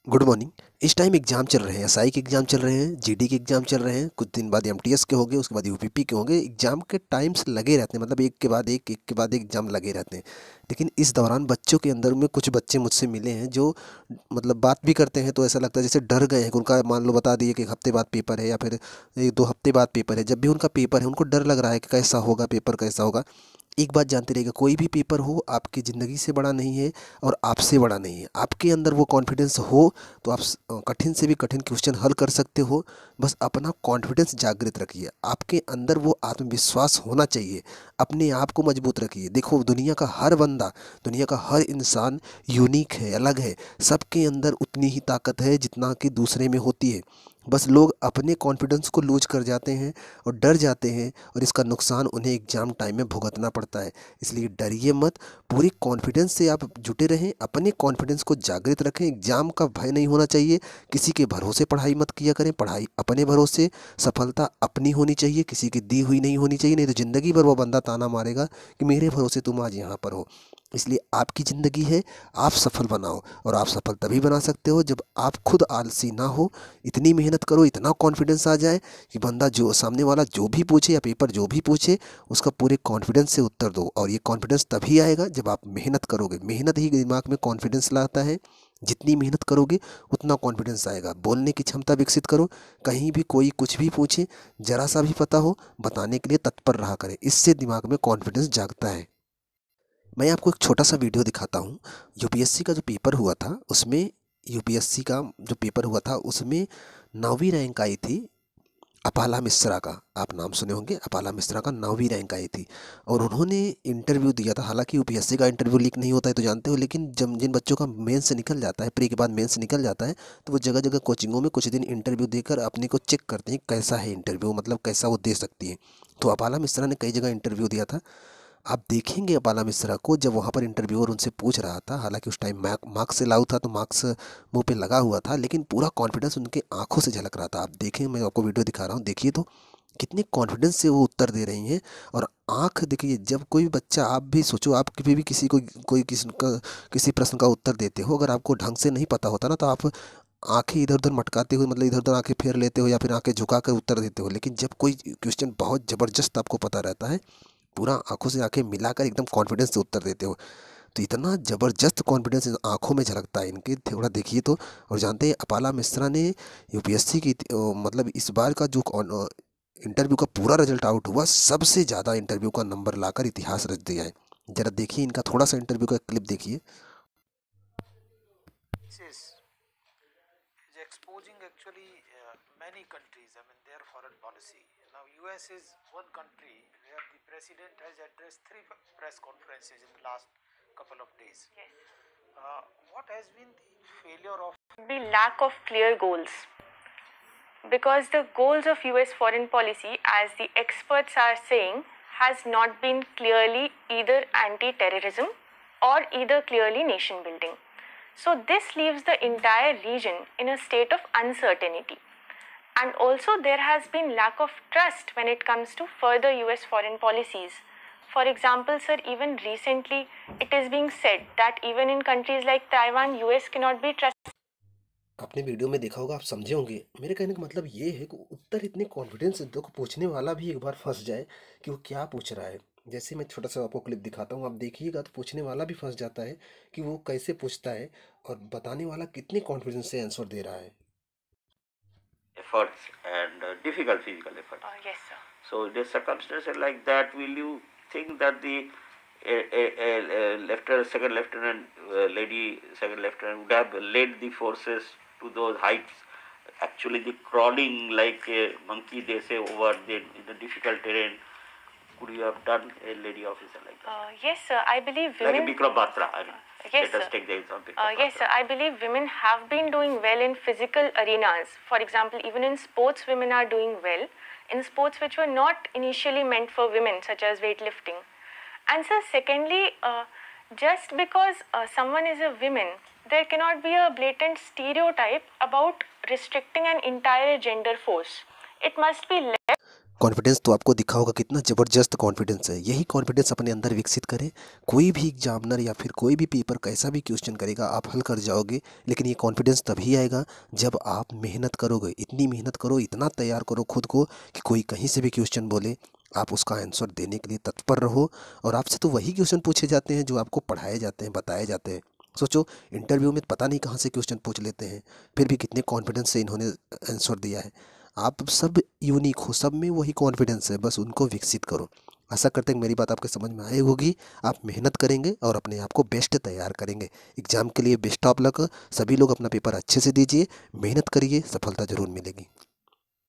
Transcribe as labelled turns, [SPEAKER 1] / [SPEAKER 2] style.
[SPEAKER 1] Good morning. इस time exam चल रहे हैं, एसआई के एग्जाम चल रहे हैं, जीडी के एग्जाम चल रहे हैं, कुछ दिन बाद एमटीएस के होंगे, उसके बाद यूपीपी के होंगे। एग्जाम के टाइम्स लगे रहते हैं, मतलब एक के बाद एक एग्जाम लगे रहते हैं। लेकिन इस दौरान बच्चों के अंदर में कुछ बच्चे मुझसे मिले हैं जो मतलब बात भी करते हैं तो ऐसा लगता है जैसे डर गए हैं कि उनका मान लो बता दिए कि एक हफ्ते बाद पेपर है या फिर 1-2 हफ्ते बाद पेपर है। जब भी उनका पेपर है उनको डर लग रहा है कि कैसा होगा पेपर, कैसा होगा। एक बात जानते रहिएगा, कोई भी पेपर हो आपकी ज़िंदगी से बड़ा नहीं है और आपसे बड़ा नहीं है। आपके अंदर वो कॉन्फिडेंस हो तो आप कठिन से भी कठिन क्वेश्चन हल कर सकते हो। बस अपना कॉन्फिडेंस जागृत रखिए, आपके अंदर वो आत्मविश्वास होना चाहिए। अपने आप को मजबूत रखिए। देखो, दुनिया का हर बंदा, दुनिया का हर इंसान यूनिक है, अलग है। सबके अंदर उतनी ही ताकत है जितना कि दूसरे में होती है। बस लोग अपने कॉन्फिडेंस को लूज कर जाते हैं और डर जाते हैं, और इसका नुकसान उन्हें एग्ज़ाम टाइम में भुगतना पड़ता है। इसलिए डरिए मत, पूरी कॉन्फिडेंस से आप जुटे रहें, अपने कॉन्फिडेंस को जागृत रखें। एग्ज़ाम का भय नहीं होना चाहिए। किसी के भरोसे पढ़ाई मत किया करें, पढ़ाई अपने भरोसे। सफलता अपनी होनी चाहिए, किसी की दी हुई नहीं होनी चाहिए। नहीं तो ज़िंदगी भर वो बंदा ताना मारेगा कि मेरे भरोसे तुम आज यहाँ पर हो। इसलिए आपकी ज़िंदगी है, आप सफल बनाओ। और आप सफल तभी बना सकते हो जब आप खुद आलसी ना हो। इतनी मेहनत करो, इतना कॉन्फिडेंस आ जाए कि बंदा जो सामने वाला जो भी पूछे या पेपर जो भी पूछे उसका पूरे कॉन्फिडेंस से उत्तर दो। और ये कॉन्फिडेंस तभी आएगा जब आप मेहनत करोगे। मेहनत ही दिमाग में कॉन्फिडेंस लाता है। जितनी मेहनत करोगे उतना कॉन्फिडेंस आएगा। बोलने की क्षमता विकसित करो। कहीं भी कोई कुछ भी पूछे, जरा सा भी पता हो, बताने के लिए तत्पर रहा करें। इससे दिमाग में कॉन्फिडेंस जागता है। मैं आपको एक छोटा सा वीडियो दिखाता हूँ। यूपीएससी का जो पेपर हुआ था उसमें यूपीएससी का जो पेपर हुआ था उसमें 9वीं रैंक आई थी अपाला मिश्रा का। आप नाम सुने होंगे, अपाला मिश्रा का 9वीं रैंक आई थी। और उन्होंने इंटरव्यू दिया था। हालांकि यूपीएससी का इंटरव्यू लीक नहीं होता है तो जानते हो, लेकिन जब जिन बच्चों का मेंस निकल जाता है, प्री के बाद मेंस निकल जाता है, तो वो जगह जगह कोचिंगों में कुछ दिन इंटरव्यू देकर अपने को चेक करते हैं कैसा है इंटरव्यू, मतलब कैसा वो दे सकती है। तो अपाला मिश्रा ने कई जगह इंटरव्यू दिया था। आप देखेंगे अपाला मिश्रा को जब वहाँ पर इंटरव्यूअर उनसे पूछ रहा था, हालांकि उस टाइम मार्क्स से लाऊ था तो मार्क्स मुंह पे लगा हुआ था, लेकिन पूरा कॉन्फिडेंस उनके आंखों से झलक रहा था। आप देखें, मैं आपको वीडियो दिखा रहा हूँ, देखिए तो कितने कॉन्फिडेंस से वो उत्तर दे रही हैं। और आंख देखिए, जब कोई बच्चा, आप भी सोचो, आप कभी भी किसी को कोई किसी प्रश्न का उत्तर देते हो, अगर आपको ढंग से नहीं पता होता ना तो आप आंखें इधर उधर मटकाते हुए, मतलब इधर उधर आंखें फेर लेते हो या फिर आंखें झुका कर उत्तर देते हो। लेकिन जब कोई क्वेश्चन बहुत ज़बरदस्त आपको पता रहता है, पूरा आंखों से आंखें मिलाकर एकदम कॉन्फिडेंस से उत्तर देते हो। तो इतना ज़बरदस्त कॉन्फिडेंस आंखों में झलकता है इनके, थोड़ा देखिए तो। और जानते हैं अपाला मिश्रा ने यूपीएससी की मतलब इस बार का जो इंटरव्यू का पूरा रिजल्ट आउट हुआ, सबसे ज़्यादा इंटरव्यू का नंबर लाकर इतिहास रच दिया है। जरा देखिए इनका थोड़ा सा इंटरव्यू का क्लिप देखिए।
[SPEAKER 2] Is exposing actually many countries, I mean, their foreign policy. Now, US is one country where the president has addressed 3 press conferences in the last couple of days.
[SPEAKER 3] Yes.
[SPEAKER 2] What has been the failure of
[SPEAKER 3] The lack of clear goals. Because the goals of US foreign policy, as the experts are saying, has not been clearly either anti-terrorism or either clearly nation building. So this leaves the entire region in a state of uncertainty. And also there has been lack of trust when it comes to further US foreign policies. For example, sir, even recently it is being said that even in countries like Taiwan, US cannot be trusted.
[SPEAKER 1] आपने video में देखा होगा, आप समझे होंगे। मेरे कहने का मतलब ये है कि उत्तर इतने कॉन्फिडेंस से दो कि पूछने वाला भी एक बार फंस जाए कि वो क्या पूछ रहा है। जैसे मैं छोटा सा आपको क्लिप दिखाता हूँ, आप देखिएगा तो पूछने वाला भी फंस जाता है कि वो कैसे पूछता है और बताने वाला कितने कॉन्फिडेंस से आंसर दे रहा है।
[SPEAKER 4] efforts and difficult physical efforts.
[SPEAKER 3] Yes, sir.
[SPEAKER 4] So in a circumstances like that, will you think that the lieutenant, second lieutenant, lady second lieutenant would have led the forces to those heights? Actually, the crawling like a monkey, they say, over in the difficult terrain. Could you have done a lady officer like that?
[SPEAKER 3] Yes, sir. I believe women.
[SPEAKER 4] Like Bikram Batra, I mean.
[SPEAKER 3] Yes,
[SPEAKER 4] let us
[SPEAKER 3] sir.
[SPEAKER 4] take the example.
[SPEAKER 3] Yes, sir. I believe women have been doing well in physical arenas. For example, even in sports, women are doing well. In sports which were not initially meant for women, such as weightlifting. And sir, secondly, just because someone is a woman, there cannot be a blatant stereotype about restricting an entire gender force. It must be left.
[SPEAKER 1] Confidence तो आपको दिखा होगा कितना ज़बरदस्त confidence है। यही confidence अपने अंदर विकसित करें। कोई भी एग्जामिनर या फिर कोई भी पेपर कैसा भी क्वेश्चन करेगा आप हल कर जाओगे, लेकिन ये कॉन्फिडेंस तभी आएगा जब आप मेहनत करोगे। इतनी मेहनत करो, इतना तैयार करो खुद को कि कोई कहीं से भी क्वेश्चन बोले आप उसका आंसर देने के लिए तत्पर रहो। और आपसे तो वही क्वेश्चन पूछे जाते हैं जो आपको पढ़ाए जाते हैं, बताए जाते हैं। सोचो, इंटरव्यू में पता नहीं कहाँ से क्वेश्चन पूछ लेते हैं, फिर भी कितने कॉन्फिडेंस से इन्होंने आंसर दिया है। आप सब यूनिक हो, सब में वही कॉन्फिडेंस है, बस उनको विकसित करो। आशा करते हैं मेरी बात आपके समझ में आई होगी। आप मेहनत करेंगे और अपने आप को बेस्ट तैयार करेंगे। एग्ज़ाम के लिए बेस्ट ऑफ लक। सभी लोग अपना पेपर अच्छे से दीजिए, मेहनत करिए, सफलता ज़रूर मिलेगी।